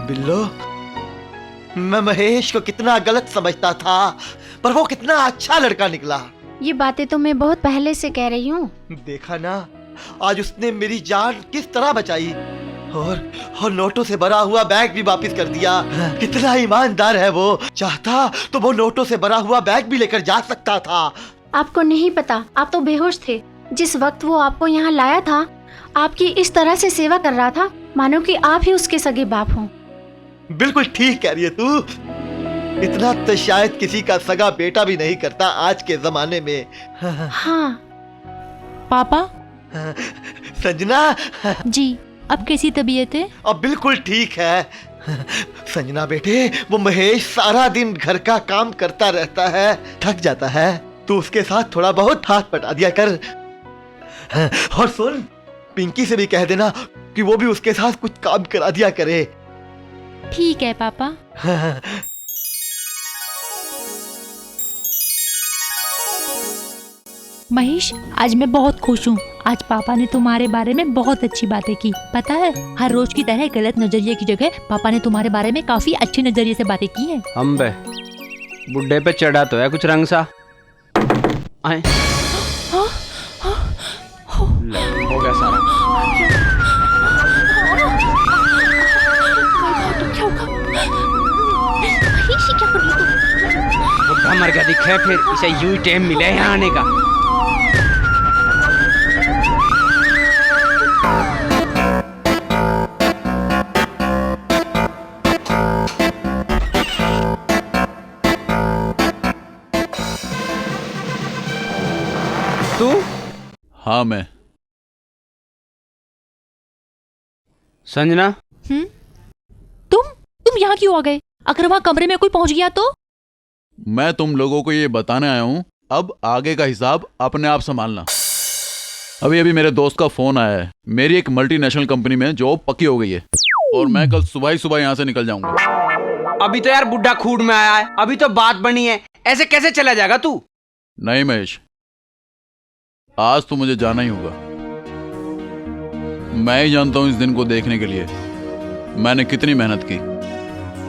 बिल्लो, मैं महेश को कितना गलत समझता था, पर वो कितना अच्छा लड़का निकला। ये बातें तो मैं बहुत पहले से कह रही हूँ। देखा ना, आज उसने मेरी जान किस तरह बचाई, और नोटों से भरा हुआ बैग भी वापस कर दिया। कितना ईमानदार है वो। चाहता तो वो नोटों से भरा हुआ बैग भी लेकर जा सकता था। आपको नहीं पता, आप तो बेहोश थे जिस वक्त वो आपको यहाँ लाया था। आपकी इस तरह से सेवा कर रहा था मानो कि आप ही उसके सगे बाप हों। बिल्कुल ठीक कह रही है तू। इतना तो शायद किसी का सगा बेटा भी नहीं करता आज के जमाने में। हाँ पापा संजना जी, अब कैसी तबीयत है? अब बिल्कुल ठीक है। संजना बेटे, वो महेश सारा दिन घर का काम करता रहता है, थक जाता है। तू उसके साथ थोड़ा बहुत हाथ बटा दिया कर। और सुन, पिंकी से भी कह देना कि वो भी उसके साथ कुछ काम करा दिया करे। ठीक है पापा। महेश, आज मैं बहुत खुश हूँ। आज पापा ने तुम्हारे बारे में बहुत अच्छी बातें की। पता है, हर रोज की तरह गलत नजरिए की जगह पापा ने तुम्हारे बारे में काफी अच्छे नजरिए से बातें की हैं। हम बे बुड्ढे पे चढ़ा तो है कुछ रंग सा। आए ले, हो गया सारा। बुढ़ा मर गया दिखे, फिर इसे यूं ही टाइम मिले यहाँ आने का। तू? हाँ मैं। संजना, तुम यहाँ क्यों आ गए? अगर वहाँ कमरे में कोई पहुँच गया तो? मैं तुम लोगों को ये बताने आया हूँ, अब आगे का हिसाब अपने आप संभालना। अभी अभी मेरे दोस्त का फोन आया है। मेरी एक मल्टीनेशनल कंपनी में जॉब पक्की हो गई है और मैं कल सुबह ही सुबह यहाँ से निकल जाऊंगा। अभी तो यार बुड्ढा खूड में आया है, अभी तो बात बनी है, ऐसे कैसे चला जाएगा तू? नहीं महेश, आज तो मुझे जाना ही होगा। मैं ही जानता हूं इस दिन को देखने के लिए मैंने कितनी मेहनत की,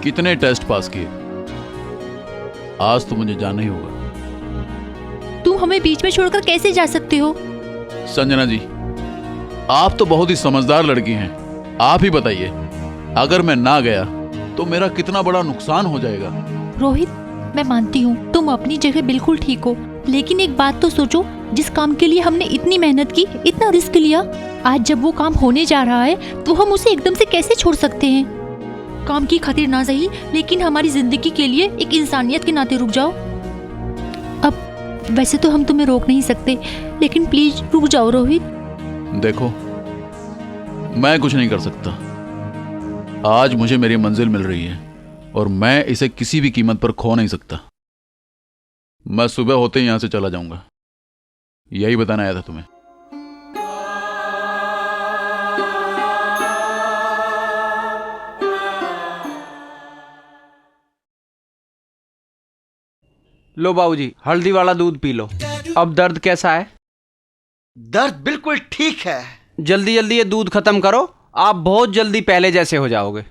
कितने टेस्ट पास किए। आज तो मुझे जाना ही होगा। तुम हमें बीच में छोड़कर कैसे जा सकते हो? संजना जी, आप तो बहुत ही समझदार लड़की हैं। आप ही बताइए, अगर मैं ना गया तो मेरा कितना बड़ा नुकसान हो जाएगा। रोहित, मैं मानती हूँ तुम अपनी जगह बिल्कुल ठीक हो, लेकिन एक बात तो सोचो, जिस काम के लिए हमने इतनी मेहनत की, इतना रिस्क लिया, आज जब वो काम होने जा रहा है तो हम उसे एकदम से कैसे छोड़ सकते हैं? काम की खातिर ना सही, लेकिन हमारी जिंदगी के लिए एक इंसानियत के नाते रुक जाओ। अब वैसे तो हम तुम्हें रोक नहीं सकते, लेकिन प्लीज रुक जाओ रोहित। देखो, मैं कुछ नहीं कर सकता। आज मुझे मेरी मंजिल मिल रही है और मैं इसे किसी भी कीमत पर खो नहीं सकता। मैं सुबह होते ही यहां से चला जाऊंगा, यही बताना आया था तुम्हें। लो बाबूजी, हल्दी वाला दूध पी लो। अब दर्द कैसा है? दर्द बिल्कुल ठीक है। जल्दी जल्दी ये दूध खत्म करो, आप बहुत जल्दी पहले जैसे हो जाओगे।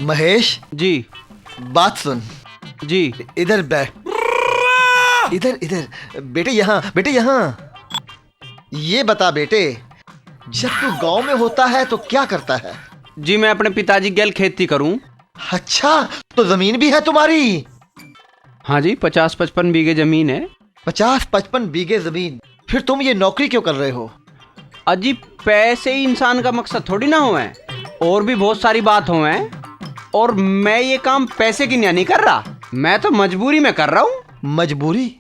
महेश जी बात सुन। जी। इधर बैठ, इधर इधर बेटे, यहाँ। ये बता बेटे, जब तू गांव में होता है तो क्या करता है? जी मैं अपने पिताजी गेल खेती करूं। अच्छा, तो जमीन भी है तुम्हारी? हाँ जी, 50-55 बीघे जमीन है। 50-55 बीघे जमीन? फिर तुम ये नौकरी क्यों कर रहे हो? अजी, पैसे ही इंसान का मकसद थोड़ी ना हो है, और भी बहुत सारी बात हो है। और मैं ये काम पैसे की नहीं कर रहा, मैं तो मजबूरी में कर रहा हूँ। मजबूरी?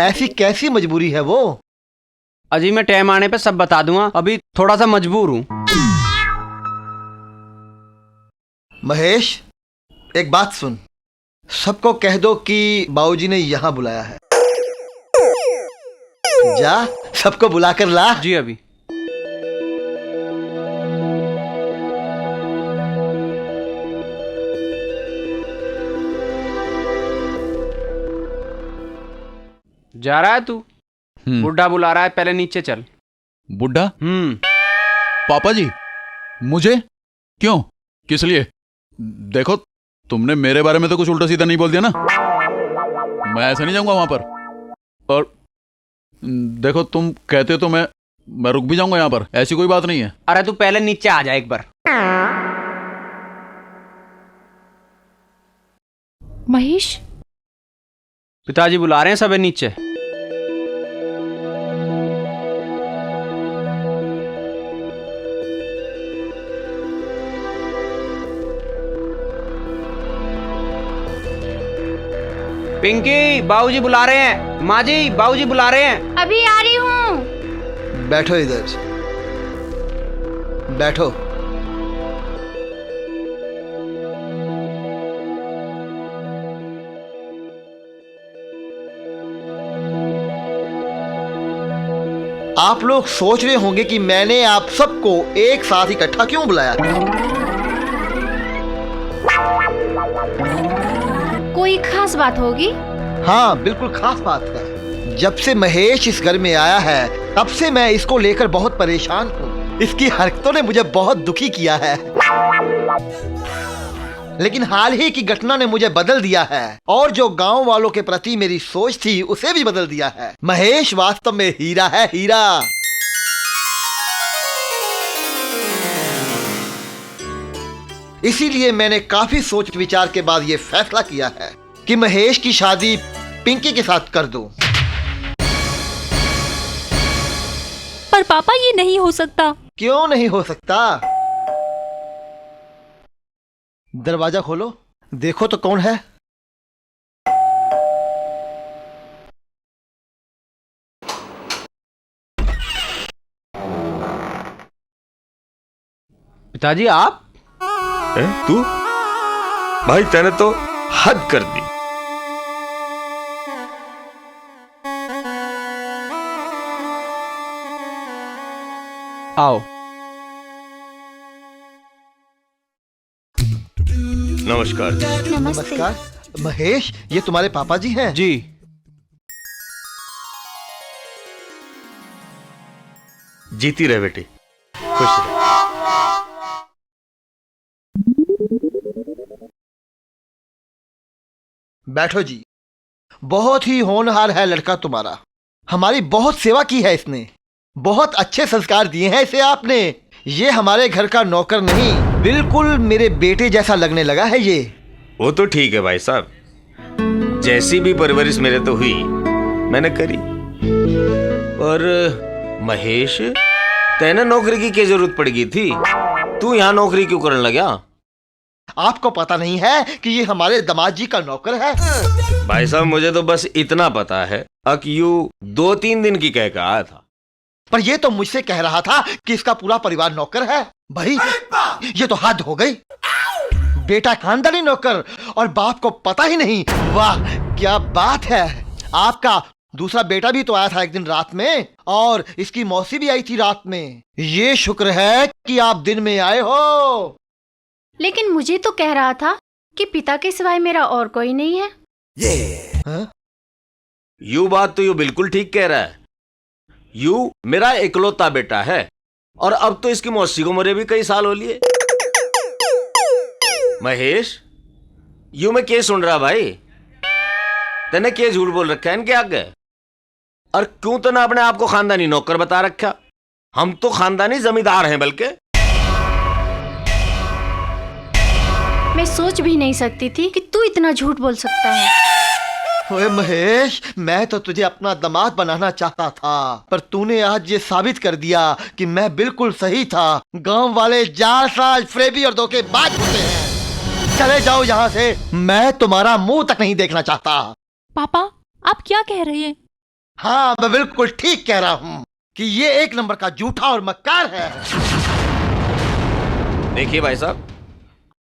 ऐसी कैसी मजबूरी है वो? अजी मैं टाइम आने पे सब बता दूंगा, अभी थोड़ा सा मजबूर हूँ। महेश, एक बात सुन, सबको कह दो कि बाबूजी ने यहाँ बुलाया है। जा, सबको बुलाकर ला। जी अभी। जा रहा है तू? बुढ़ा बुला रहा है, पहले नीचे चल। बुढ़ा? पापा जी, मुझे क्यों? किस लिए? देखो, तुमने मेरे बारे में तो कुछ उल्टा सीधा नहीं बोल दिया ना। मैं ऐसे नहीं जाऊंगा वहां पर। और देखो, तुम कहते हो तो मैं रुक भी जाऊंगा यहाँ पर, ऐसी कोई बात नहीं है। अरे तू पहले नीचे आ जा एक बार। महेश, पिताजी बुला रहे हैं, सब है नीचे। पिंकी, बाबूजी बुला रहे हैं। माँ जी, बाबूजी बुला रहे हैं। अभी आ रही हूँ। बैठो इधर, बैठो। आप लोग सोच रहे होंगे कि मैंने आप सबको एक साथ इकट्ठा क्यों बुलाया। कोई खास बात होगी? हाँ, बिल्कुल खास बात है। जब से महेश इस घर में आया है, तब से मैं इसको लेकर बहुत परेशान हूँ। इसकी हरकतों ने मुझे बहुत दुखी किया है। लेकिन हाल ही की घटना ने मुझे बदल दिया है, और जो गांव वालों के प्रति मेरी सोच थी उसे भी बदल दिया है। महेश वास्तव में हीरा है, हीरा। इसीलिए मैंने काफी सोच विचार के बाद यह फैसला किया है कि महेश की शादी पिंकी के साथ कर दूं। पर पापा ये नहीं हो सकता। क्यों नहीं हो सकता? दरवाजा खोलो, देखो तो कौन है। पिताजी, आप? तू? भाई तेने तो हद कर दी। आओ। नमस्कार। नमस्कार। महेश, ये तुम्हारे पापा जी हैं? जी। जीती रहे बेटी, खुश रहे। बैठो जी। बहुत ही होनहार है लड़का तुम्हारा। हमारी बहुत सेवा की है इसने। बहुत अच्छे संस्कार दिए हैं इसे आपने। ये हमारे घर का नौकर नहीं, बिल्कुल मेरे बेटे जैसा लगने लगा है ये। वो तो ठीक है भाई साहब, जैसी भी परवरिश मेरे तो हुई मैंने करी। और महेश, तेने नौकरी की क्या जरूरत पड़ गई थी? तू यहाँ नौकरी क्यों करने लगा? आपको पता नहीं है कि ये हमारे दामाद जी का नौकर है? भाई साहब, मुझे तो बस इतना पता है, अकयू 2-3 दिन की कह के आया था। पर ये तो मुझसे कह रहा था कि इसका पूरा परिवार नौकर है। भाई, ये तो हद हो गई। बेटा खानदानी नौकर और बाप को पता ही नहीं। वाह, क्या बात है। आपका दूसरा बेटा भी तो आया था एक दिन रात में, और इसकी मौसी भी आई थी रात में। ये शुक्र है कि आप दिन में आए हो। लेकिन मुझे तो कह रहा था कि पिता के सिवाय मेरा और कोई नहीं है। यू बात तो यू बिल्कुल ठीक कह रहा है। यू मेरा इकलौता बेटा है, और अब तो इसकी मौसी को मरे भी कई साल हो लिए। महेश, यू मैं क्या सुन रहा भाई? तने क्या झूठ बोल रखा है इनके आगे? और क्यों तने अपने आप को खानदानी नौकर बता रखा? हम तो खानदानी जमींदार हैं। बल्कि मैं सोच भी नहीं सकती थी कि तू इतना झूठ बोल सकता है। ओए महेश, मैं तो तुझे अपना दामाद बनाना चाहता था, पर तूने आज ये साबित कर दिया कि मैं बिल्कुल सही था। गांव वाले जालसाज, फरेबी और धोखेबाज होते हैं। चले जाओ यहाँ से, मैं तुम्हारा मुंह तक नहीं देखना चाहता। पापा, आप क्या कह रहे हैं? हाँ, मैं बिल्कुल ठीक कह रहा हूँ कि ये एक नंबर का झूठा और मक्कार है। देखिए भाई साहब,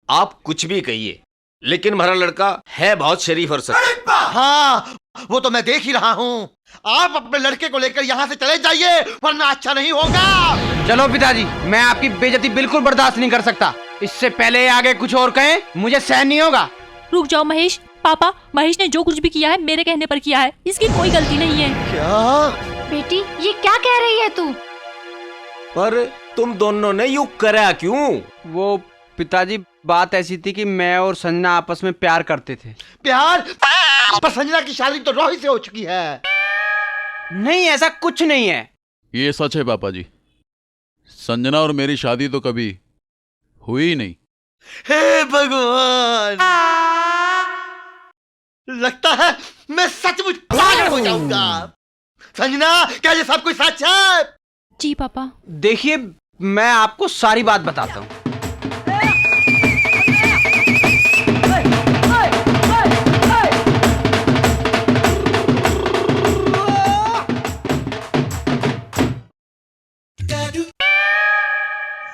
आप कुछ भी कहिए, लेकिन हमारा लड़का है बहुत शरीफ और सच्चा। हाँ, वो तो मैं देख ही रहा हूँ। आप अपने लड़के को लेकर यहाँ से चले जाइए, वरना अच्छा नहीं होगा। चलो पिताजी, मैं आपकी बेइज्जती बिल्कुल बर्दाश्त नहीं कर सकता। इससे पहले आगे कुछ और कहें, मुझे सहन नहीं होगा। रुक जाओ महेश, पापा, महेश ने जो कुछ भी किया है मेरे कहने पर किया है, इसकी कोई गलती नहीं है। क्या? बेटी, ये क्या कह रही है तू? पर तुम दोनों ने यूं करा क्यों? वो पिताजी, बात ऐसी थी कि मैं और संजना आपस में प्यार करते थे। प्यार? पर संजना की शादी तो रोहित से हो चुकी है। नहीं, ऐसा कुछ नहीं है। ये सच है पापा जी, संजना और मेरी शादी तो कभी हुई ही नहीं। हे भगवान, लगता है मैं सचमुच पागल हो जाऊंगा। संजना, क्या ये सब कुछ सच है? जी पापा। देखिए, मैं आपको सारी बात बताता हूँ।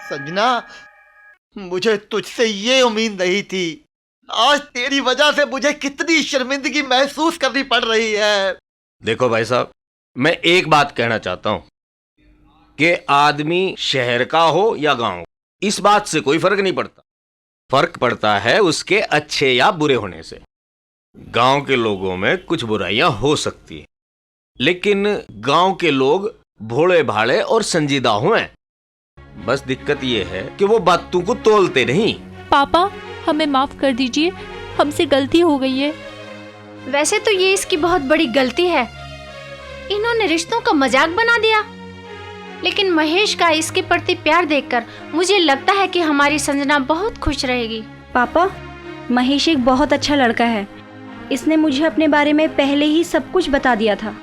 संजना, मुझे तुझसे ये उम्मीद नहीं थी। आज तेरी वजह से मुझे कितनी शर्मिंदगी महसूस करनी पड़ रही है। देखो भाई साहब, मैं एक बात कहना चाहता हूं कि आदमी शहर का हो या गांव, इस बात से कोई फर्क नहीं पड़ता। फर्क पड़ता है उसके अच्छे या बुरे होने से। गांव के लोगों में कुछ बुराइयां हो सकती हैं, लेकिन गांव के लोग भोले भाले और संजीदा हुए। बस दिक्कत यह है कि वो बातों को तोलते नहीं। पापा, हमें माफ कर दीजिए, हमसे गलती हो गई है। वैसे तो ये इसकी बहुत बड़ी गलती है। इन्होंने रिश्तों का मजाक बना दिया। लेकिन महेश का इसके प्रति प्यार देखकर मुझे लगता है कि हमारी संजना बहुत खुश रहेगी। पापा, महेश एक बहुत अच्छा लड़का है। इसने मुझे अपने बारे में पहले ही सब कुछ बता दिया था।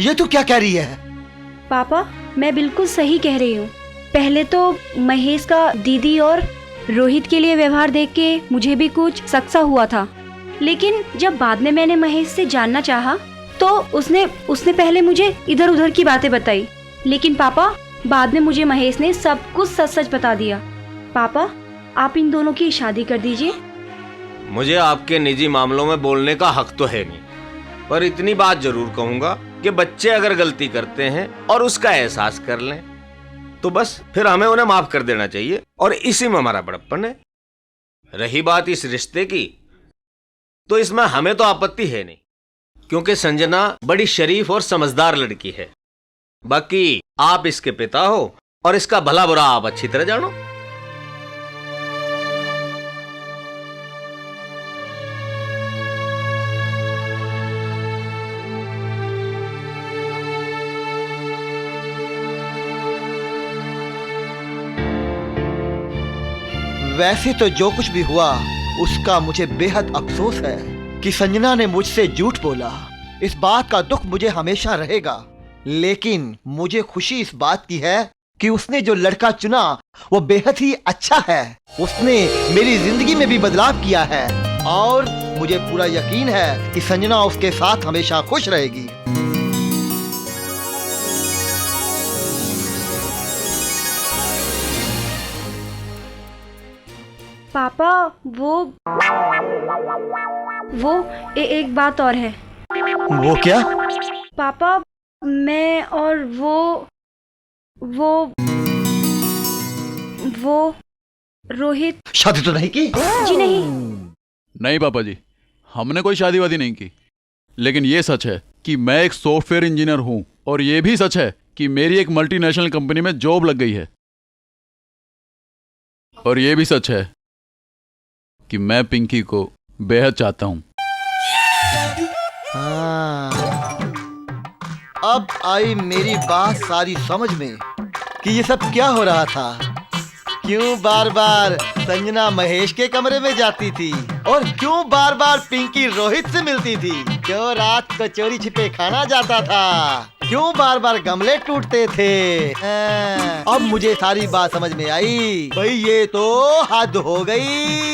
ये तू क्या कह रही है? पापा, मैं बिल्कुल सही कह रही हूँ। पहले तो महेश का दीदी और रोहित के लिए व्यवहार देख के मुझे भी कुछ शक सा हुआ था, लेकिन जब बाद में मैंने महेश से जानना चाहा तो उसने पहले मुझे इधर उधर की बातें बताई। लेकिन पापा, बाद में मुझे महेश ने सब कुछ सच सच बता दिया। पापा, आप इन दोनों की शादी कर दीजिए। मुझे आपके निजी मामलों में बोलने का हक तो है नहीं, पर इतनी बात जरूर कहूंगा कि बच्चे अगर गलती करते हैं और उसका एहसास कर लें तो बस फिर हमें उन्हें माफ कर देना चाहिए, और इसी में हमारा बड़प्पन है। रही बात इस रिश्ते की, तो इसमें हमें तो आपत्ति है नहीं, क्योंकि संजना बड़ी शरीफ और समझदार लड़की है। बाकी आप इसके पिता हो और इसका भला बुरा आप अच्छी तरह जानो। वैसे तो जो कुछ भी हुआ उसका मुझे बेहद अफसोस है कि संजना ने मुझसे झूठ बोला। इस बात का दुख मुझे हमेशा रहेगा, लेकिन मुझे खुशी इस बात की है कि उसने जो लड़का चुना वो बेहद ही अच्छा है। उसने मेरी जिंदगी में भी बदलाव किया है और मुझे पूरा यकीन है कि संजना उसके साथ हमेशा खुश रहेगी। पापा, एक बात और है। वो क्या? पापा, मैं और वो रोहित। शादी तो नहीं की? जी नहीं। नहीं पापा जी, हमने कोई शादी वादी नहीं की। लेकिन ये सच है कि मैं एक सॉफ्टवेयर इंजीनियर हूं, और ये भी सच है कि मेरी एक मल्टीनेशनल कंपनी में जॉब लग गई है। और ये भी सच है कि मैं पिंकी को बेहद चाहता हूं। हाँ, अब आई मेरी बात सारी समझ में कि ये सब क्या हो रहा था। क्यों बार बार संजना महेश के कमरे में जाती थी और क्यों बार बार पिंकी रोहित से मिलती थी। क्यों रात को चोरी छिपे खाना जाता था। क्यों बार बार गमले टूटते थे। अब मुझे सारी बात समझ में आई। भाई ये तो हद हो गई।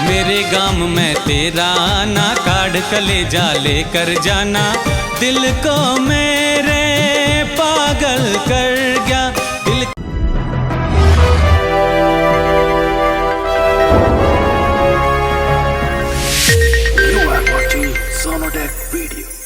मेरे गांव में तेरा ना काढ़ कलेजा लेकर जाना, दिल को मेरे पागल कर गया। दिल You are watching Son Kodak Video.